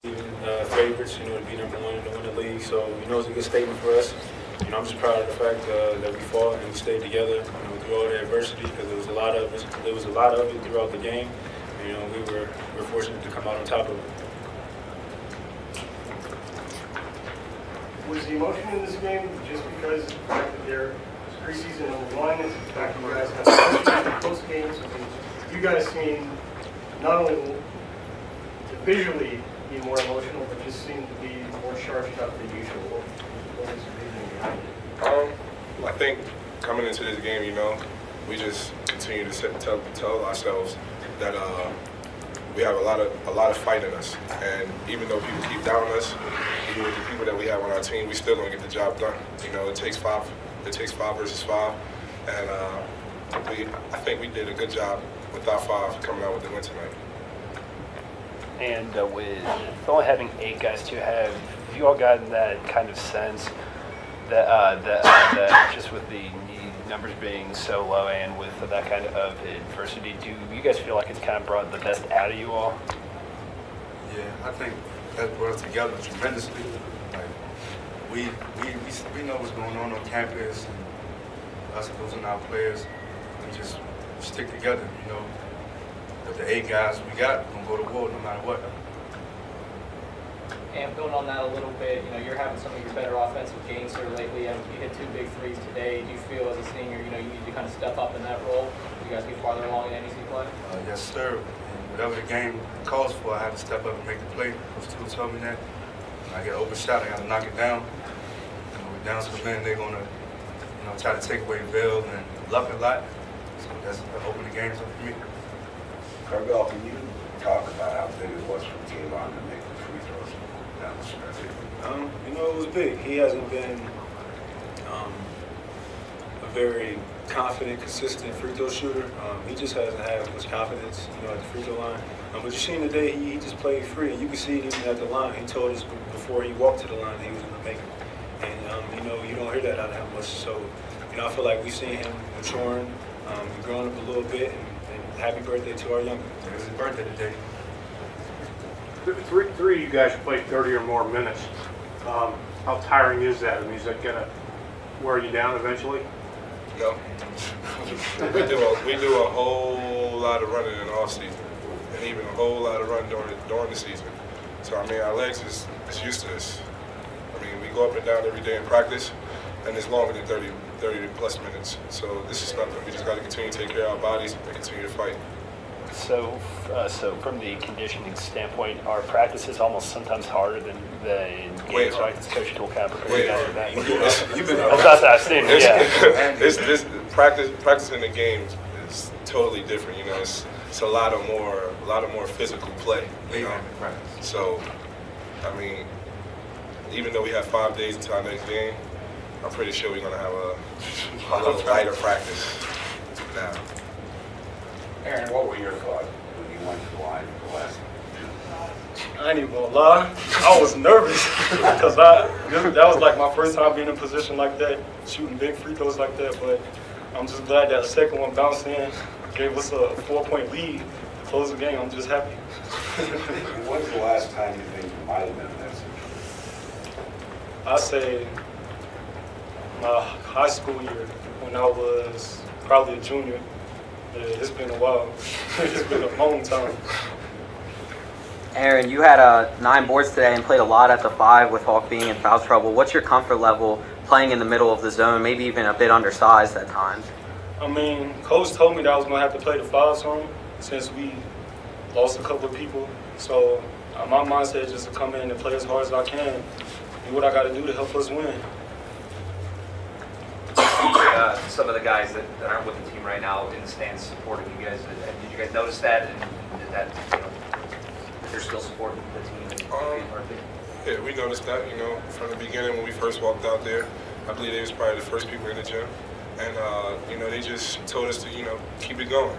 Favorites, to be #1 in the winter league. So, it's a good statement for us. I'm just proud of the fact that we fought and we stayed together, through all the adversity, because there was a lot of it throughout the game. And, we were fortunate to come out on top of it. Was the emotion in this game just because of the fact that they're preseason #1, is the fact that you guys have post games? You guys seem not only visually be more emotional, but just seem to be more charged up than usual. What was the reasoning behind it? I think coming into this game, we just continue to tell ourselves that we have a lot of fight in us, and even though people keep doubting us, even with the people that we have on our team, we still gonna get the job done. It takes five versus five, and I think we did a good job with our 5 coming out with the win tonight. And with only having 8 guys too, have you all gotten that kind of sense that just with the numbers being so low and with that kind of adversity, do you guys feel like it's kind of brought the best out of you all? Yeah, I think that brought us together tremendously. Like we know what's going on campus, and us losing our players, we just stick together, But the 8 guys we got gonna go to war no matter what. And building on that a little bit, you're having some of your better offensive games here lately. You hit 2 big threes today. Do you feel as a senior, you need to kind of step up in that role? You guys get farther along in NEC play? Yes, sir. And whatever the game calls for, I have to step up and make the play. Coach Toole told me that. When I get overshot, I got to knock it down. We're down to the man, they're gonna, try to take away Bill and Luck a lot. So that's open the games up for me. Carvel, can you talk about how big it was for Kayvon to make the free throws down the stretch? It was big. He hasn't been a very confident, consistent free throw shooter. He just hasn't had much confidence, at the free throw line. But you seen today, he just played free. You can see it even at the line. He told us before he walked to the line that he was going to make it. And, you don't hear that out that much. So, I feel like we've seen him maturing, growing up a little bit, and happy birthday to our youngest. It was his birthday today. Three of you guys played 30 or more minutes. How tiring is that? Is that going to wear you down eventually? No. we do a whole lot of running in the off season, and even a whole lot of running during the season. So our legs is used to this. We go up and down every day in practice, and it's longer than 30 plus minutes. So this is nothing. We just got to continue to take care of our bodies and continue to fight. So from the conditioning standpoint, are practices almost sometimes harder than the games? Right, this Coach Toole kind of prepared you guys for that. You've been. I've seen it. Yeah. This practicing the games is totally different. It's a lot more physical play. So, even though we have 5 days until our next game, I'm pretty sure we're gonna have a little lighter practice now. Aaron, what were your thoughts when you went to the line for the last? I ain't even gonna lie, I was nervous because that was like my first time being in a position like that, shooting big free throws like that. But I'm just glad that the second one bounced in, gave us a 4-point lead to close the game. I'm just happy. When's the last time you think you might have been in that situation? I say my high school year when I was probably a junior. Yeah, it's been a while. It's been a long time. Aaron, you had 9 boards today and played a lot at the 5 with Hawk being in foul trouble. What's your comfort level playing in the middle of the zone, maybe even a bit undersized at times? Coach told me that I was going to have to play the 5 zone since we lost a couple of people. So my mindset is just to come in and play as hard as I can, do what I got to do to help us win. Some of the guys that aren't with the team right now in the stands supporting you guys. Did you guys notice that? And did that, they're still supporting the team? Yeah, we noticed that, from the beginning when we first walked out there. I believe they was probably the first people in the gym. And, they just told us to, keep it going.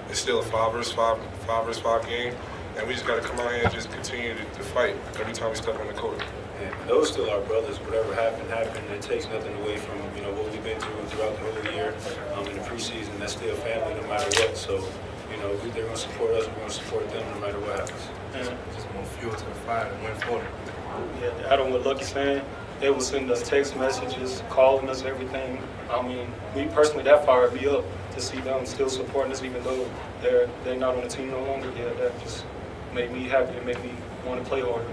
It's still a 5 versus 5 game. And we just got to come out here and just continue to fight every time we step on the court. And those still our brothers. Whatever happened. It takes nothing away from what we've been through throughout the whole year. In the preseason, that's still family no matter what. So, you know, they're going to support us. We're going to support them no matter what happens. Just more fuel to the fire and win for them. Yeah, add on what Lucky's saying. They will send us text messages, calling us, everything. I mean, me personally, that fired me up to see them still supporting us, even though they're not on the team no longer. Yeah, that just made me happy and made me want to play harder.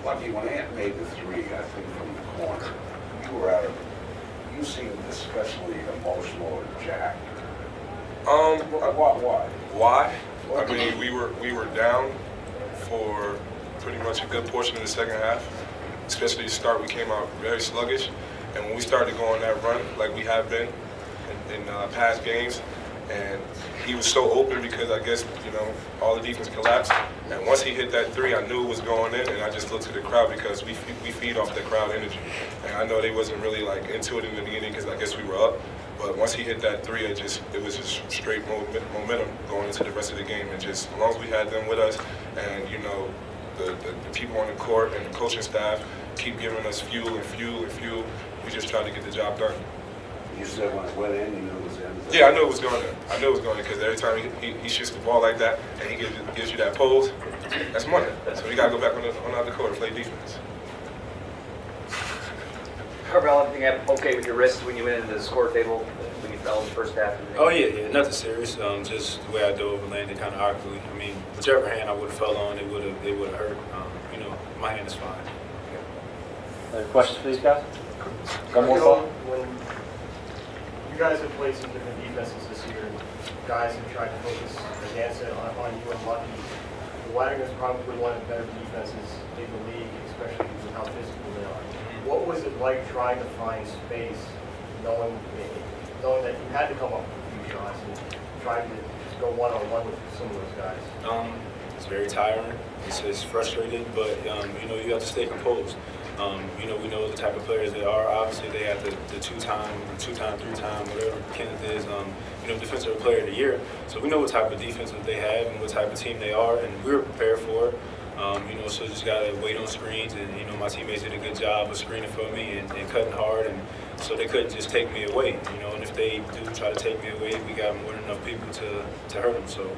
Lucky, when Ant made the three, I think from the corner, you seemed especially emotional or jacked. Why? Why? I mean, we were down for pretty much a good portion of the second half. Especially the start, we came out very sluggish, and when we started to go on that run, like we have been in past games, and he was so open because I guess, you know, all the defense collapsed. And once he hit that three, I knew it was going in, and I just looked to the crowd because we feed off the crowd energy. And I know they wasn't really like into it in the beginning because I guess we were up. But once he hit that three, it was just straight momentum going into the rest of the game. And just as long as we had them with us, and you know, the people on the court and the coaching staff keep giving us fuel, we just tried to get the job done. You said when it went in, you knew it was in? Yeah, I knew it was going in. I knew it was going in because every time he shoots the ball like that and he gives you that pose, that's money. So you got to go back on the other court and play defense. Carvel, anything okay with your wrist when you went into the score table when you fell in the first half? Oh yeah, nothing serious. Just the way I dove and landed kind of awkwardly. I mean, whichever hand I would have fell on, it would have hurt. You know, my hand is fine. Other questions for these guys? One more thought. When you guys have played some different defenses this year, guys have tried to focus, as Dan said, on you and Lucky. The Wagner's probably one of the better defenses in the league, especially with how physical they are. What was it like trying to find space, knowing that you had to come up with a few shots and trying to just go one-on-one with some of those guys? It's very tiring. It's frustrating, but you know, you have to stay composed. You know, we know the type of players they are. Obviously, they have the two-time, three-time, whatever Kenneth is, you know, defensive player of the year. So we know what type of defense that they have and what type of team they are, and we were prepared for it. You know, so just gotta wait on screens, and you know, my teammates did a good job of screening for me and cutting hard, and so they couldn't just take me away. You know, and if they do try to take me away, we got more than enough people to hurt them. So.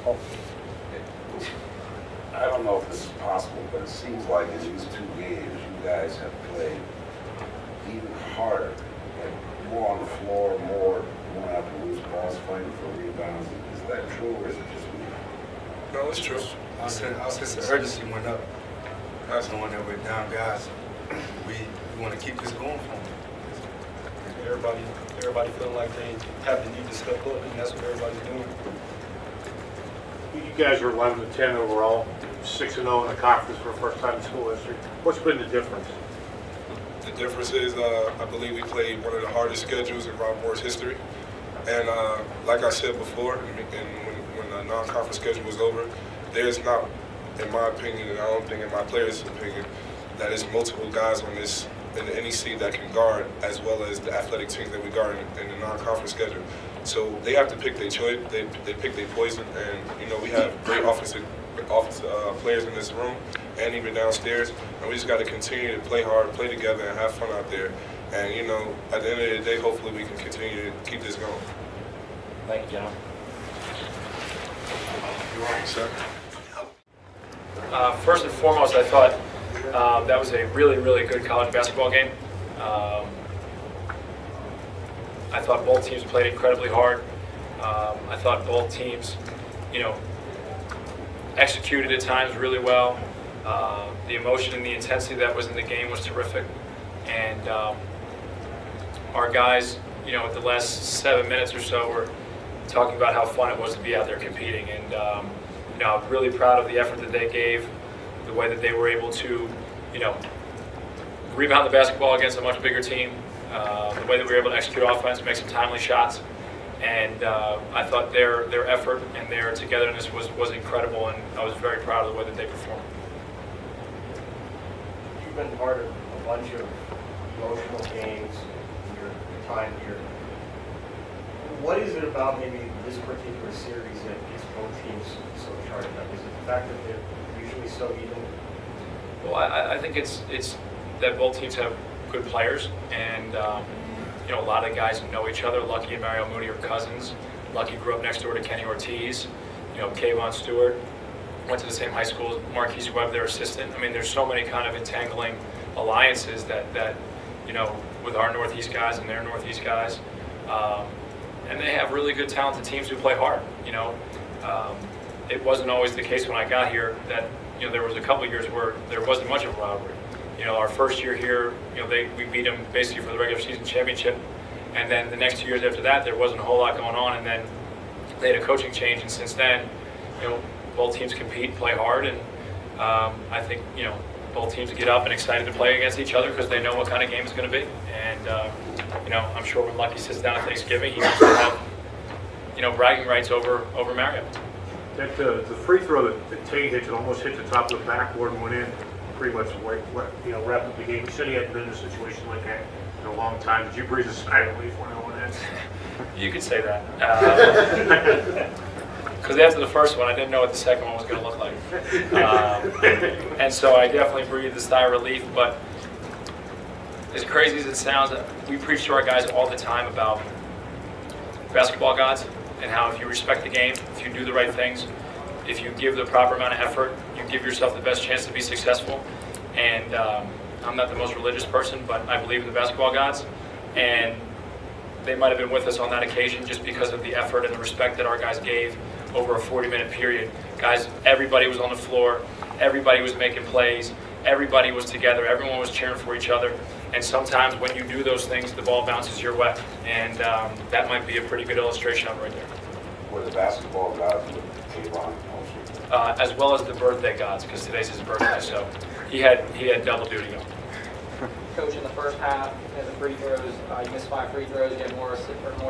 Oh. I don't know if this is possible, but it seems like in these two games, you guys have played even harder, like more on the floor, more going after loose balls, fighting for rebounds. Is that true, or is it just me? No, it's true. Our sense of urgency went up. That's the one that we're down, guys. We want to keep this going for them. Everybody feeling like they have the need to step up, and that's what everybody's doing. You guys are 11-10 overall, 6-0 in the conference for the first time in school history. What's been the difference? The difference is, I believe we played one of the hardest schedules in Rob Moore's history. And like I said before, when the non-conference schedule was over, there's not, in my opinion, and I don't think in my players' opinion, that is multiple guys on this in the NEC that can guard as well as the athletic teams that we guard in the non-conference schedule. So they have to pick their choice. They pick their poison, and you know, we have great offensive players in this room and even downstairs, and we just got to continue to play hard, play together, and have fun out there. And you know, at the end of the day, hopefully we can continue to keep this going. Thank you, gentlemen. You're welcome, sir. First and foremost, I thought that was a really, really good college basketball game. I thought both teams played incredibly hard. I thought both teams, you know, executed at times really well. The emotion and the intensity that was in the game was terrific. And our guys, you know, at the last 7 minutes or so were talking about how fun it was to be out there competing. And, you know, I'm really proud of the effort that they gave, the way that they were able to, you know, rebound the basketball against a much bigger team, the way that we were able to execute offense, make some timely shots. And I thought their effort and their togetherness was incredible, and I was very proud of the way that they performed. You've been part of a bunch of emotional games in your time here. What is it about maybe this particular series that gets both teams so charged up? Is it the fact that they're usually so even? Well, I think it's that both teams have good players, and you know, a lot of guys know each other. Lucky and Mario Moody are cousins. Lucky grew up next door to Kenny Ortiz. You know, Kayvon Stewart went to the same high school as Marquise Webb, their assistant. I mean, there's so many kind of entangling alliances that you know, with our Northeast guys and their Northeast guys. And they have really good, talented teams who play hard. You know, it wasn't always the case when I got here that, you know, there was a couple of years where there wasn't much of a rivalry. You know, our first year here, you know, we beat them basically for the regular season championship. And then the next 2 years after that, there wasn't a whole lot going on. And then they had a coaching change. And since then, you know, both teams compete, play hard. And I think, you know, both teams get up and excited to play against each other because they know what kind of game it's going to be. And, you know, I'm sure when Lucky sits down at Thanksgiving, he wants to have, you know, bragging rights over Mario. That the free throw that Tate hit, it almost hit the top of the backboard and went in, pretty much, you know, wrapped up the game. He said he hadn't been in a situation like that in a long time. Did you breathe a sigh of relief when it went in? You could say that. Because after the first one, I didn't know what the second one was going to look like. And so I definitely breathed a sigh of relief. But as crazy as it sounds, we preach to our guys all the time about basketball gods and how if you respect the game, if you do the right things, if you give the proper amount of effort, you give yourself the best chance to be successful. And I'm not the most religious person, but I believe in the basketball gods. And they might have been with us on that occasion just because of the effort and the respect that our guys gave over a 40-minute period. Guys, everybody was on the floor, everybody was making plays, everybody was together, everyone was cheering for each other. And sometimes when you do those things, the ball bounces your way. And that might be a pretty good illustration of it right there. Were the basketball gods with Kayvon also? As well as the birthday gods, because today's his birthday, so he had double duty going. Coach, in the first half, as the free throws, you missed 5 free throws, you had more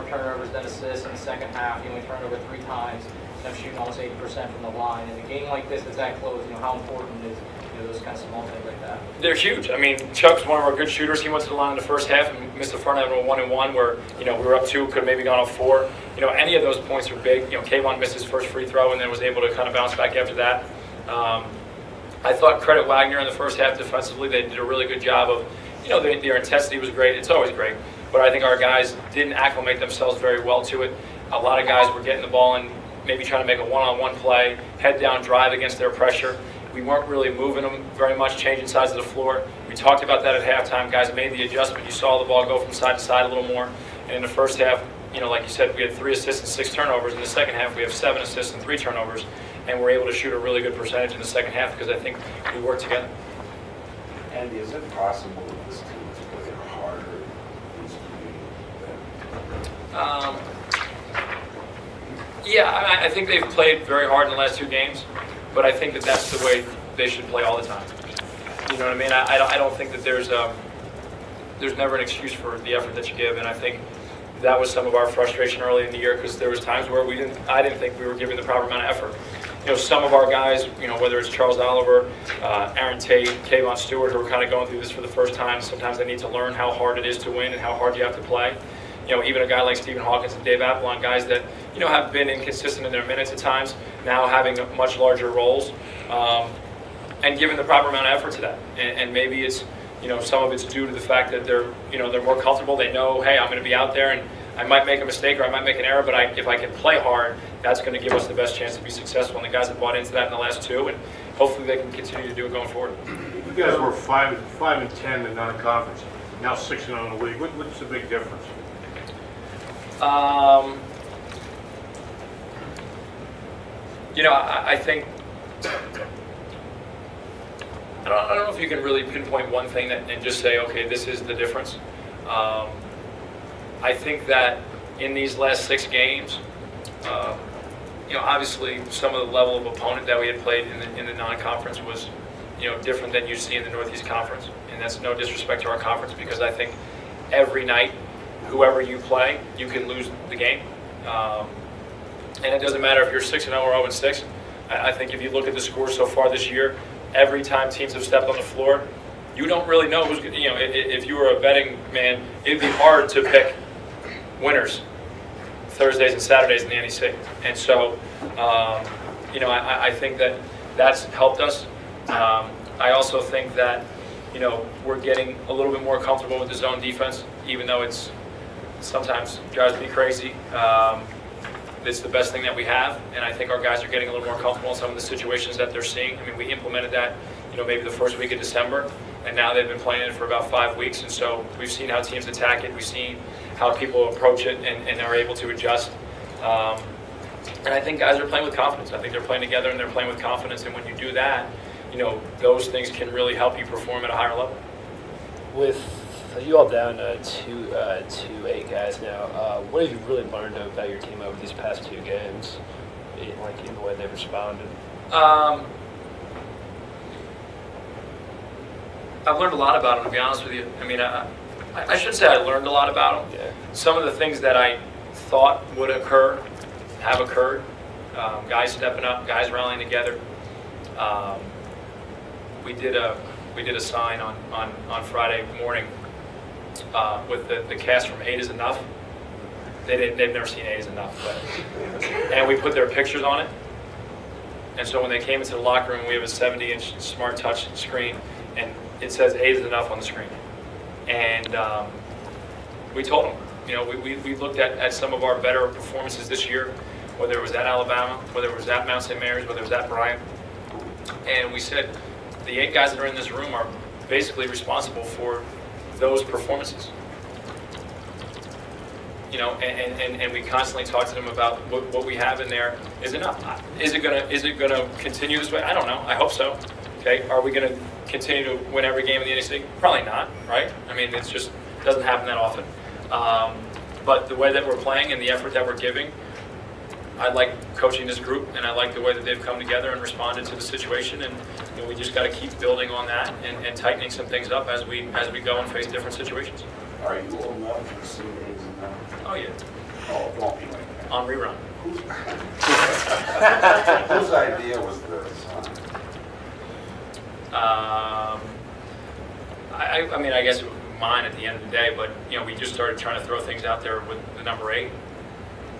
turnovers than assists. In the second half, you only turned over 3 times, shooting almost 80% from the line. In a game like this that's that close, you know, how important is, you know, those kind of small things like that? They're huge. I mean, Chuck's one of our good shooters. He went to the line in the first half and missed the front end of a 1-and-1 where, you know, we were up 2, could have maybe gone up 4. You know, any of those points are big. You know, Kayvon missed his first free throw and then was able to kind of bounce back after that. I thought credit Wagner in the first half defensively. They did a really good job of, you know, their intensity was great. It's always great. But I think our guys didn't acclimate themselves very well to it. A lot of guys were getting the ball and maybe trying to make a one-on-one play, head-down drive against their pressure. We weren't really moving them very much, changing sides of the floor. We talked about that at halftime. Guys made the adjustment. You saw the ball go from side to side a little more. And in the first half, you know, like you said, we had 3 assists and 6 turnovers. In the second half, we have 7 assists and 3 turnovers. And we're able to shoot a really good percentage in the second half because I think we worked together. Andy, is it possible that this team is playing harder these 2 games? Yeah, I think they've played very hard in the last 2 games, but I think that that's the way they should play all the time. You know what I mean? I don't think that there's never an excuse for the effort that you give, and I think that was some of our frustration early in the year because there was times where I didn't think we were giving the proper amount of effort. You know, some of our guys, you know, whether it's Charles Oliver, Aaron Tate, Kayvon Stewart, who are kind of going through this for the first time, sometimes they need to learn how hard it is to win and how hard you have to play. You know, even a guy like Stephen Hawkins and Dave Apollon, guys that, you know, have been inconsistent in their minutes at times, now having much larger roles, and giving the proper amount of effort to that. And maybe it's, you know, some of it's due to the fact that they're more comfortable. They know, hey, I'm going to be out there and I might make a mistake or I might make an error, but if I can play hard, that's going to give us the best chance to be successful. And the guys have bought into that in the last 2, and hopefully they can continue to do it going forward. You guys were 5-10 in non-conference, now 6-0 in the league. What's the big difference? You know, I think I don't know if you can really pinpoint one thing and just say, okay, this is the difference. I think that in these last 6 games, you know, obviously some of the level of opponent that we had played in the non-conference was, you know, different than you see in the Northeast Conference. And that's no disrespect to our conference because I think every night, whoever you play, you can lose the game. And it doesn't matter if you're 6-0 or 0-6. I think if you look at the scores so far this year, every time teams have stepped on the floor, you don't really know who's going to, you know, if you were a betting man, it'd be hard to pick winners Thursdays and Saturdays in the NEC. And so, you know, I think that that's helped us. I also think that, you know, we're getting a little bit more comfortable with the zone defense, even though it's sometimes drives me crazy. it's the best thing that we have, and I think our guys are getting a little more comfortable in some of the situations that they're seeing. I mean, we implemented that, maybe the first week of December, and now they've been playing it for about 5 weeks, and so we've seen how teams attack it, we've seen how people approach it, and are able to adjust. And I think guys are playing with confidence. I think they're playing together and they're playing with confidence, and when you do that, those things can really help you perform at a higher level. With you all down to 8 guys now, what have you really learned about your team over these past 2 games, in the way they've responded? I've learned a lot about them, to be honest with you. I mean, I shouldn't say I learned a lot about them. Yeah. Some of the things that I thought would occur have occurred. Guys stepping up, guys rallying together. We did a sign on Friday morning with the cast from 8 is Enough. They've never seen 8 is Enough, and we put their pictures on it. And so when they came into the locker room, we have a 70-inch smart touch screen, and it says 8 is Enough on the screen. And we told them, we looked at some of our better performances this year, whether it was at Alabama, whether it was at Mount St. Mary's, whether it was at Bryant, and we said the 8 guys that are in this room are basically responsible for those performances. And we constantly talk to them about what we have in there is enough. Is it gonna continue this way? I don't know. I hope so. Okay. Are we gonna continue to win every game in the NEC? Probably not. Right. I mean, it's just doesn't happen that often. But the way that we're playing and the effort that we're giving, I like coaching this group, and I like the way that they've come together and responded to the situation. And we just got to keep building on that and tightening some things up as we go and face different situations. Are you old enough to see 8 is Enough? Oh yeah. Oh, don't be like that. On rerun. Whose idea was the sign? I mean, I guess mine at the end of the day, but we just started trying to throw things out there with the number 8,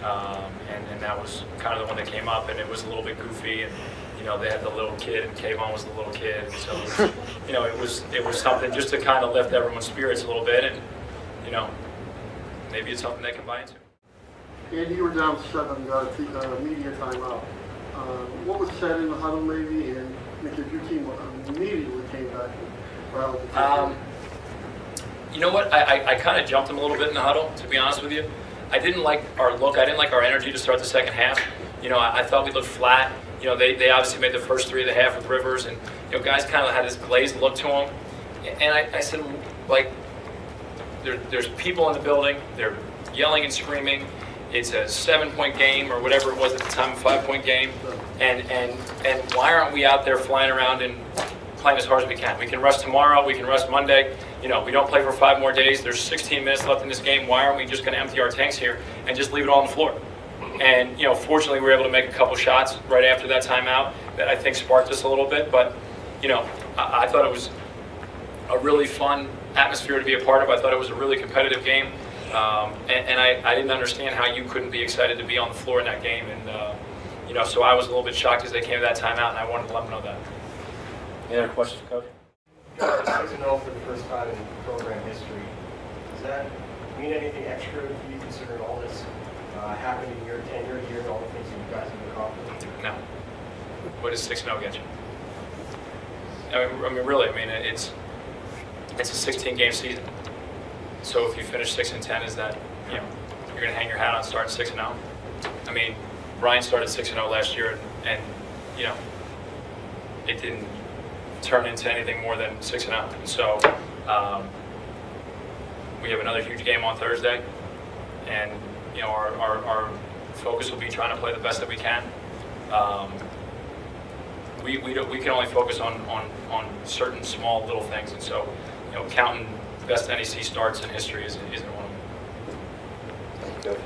and that was kind of the one that came up, and it was a little bit goofy, and they had the little kid, and Kayvon was the little kid, and so it was something just to kind of lift everyone's spirits a little bit, and maybe it's something they can buy into. Andy, you were down 7, media timeout. What was said in the huddle, maybe, and because your team immediately came back and rallied? You know what? I kind of jumped them a little bit in the huddle, to be honest with you. I didn't like our look. I didn't like our energy to start the second half. I thought we looked flat. They obviously made the first 3 of the half with Rivers, and guys kind of had this glazed look to them. And I said, like, there's people in the building. They're yelling and screaming. It's a 7-point game or whatever it was at the time, a 5-point game. And why aren't we out there flying around and playing as hard as we can? We can rest tomorrow. We can rest Monday. We don't play for 5 more days. There's 16 minutes left in this game. Why aren't we just going to empty our tanks here and just leave it all on the floor? And fortunately, we were able to make a couple shots right after that timeout that I think sparked us a little bit. But I thought it was a really fun atmosphere to be a part of. I thought it was a really competitive game, and I didn't understand how you couldn't be excited to be on the floor in that game. And so I was a little bit shocked as they came to that timeout, and I wanted to let them know that. Any other questions, Coach? You guys are 6-0 for the first time in program history. Does that mean anything extra to you, considering all this happened in your tenure here and all the things that you guys have accomplished? No. What does 6-0 get you? I mean, really. I mean, it's a 16-game season. So if you finish 6-10, is that you're going to hang your hat on starting 6-0? I mean, Ryan started 6-0 last year, and it didn't turn into anything more than 6-0. So we have another huge game on Thursday, and our focus will be trying to play the best that we can. We can only focus on certain small little things, and so counting best NEC starts in history isn't one of them. Thank you.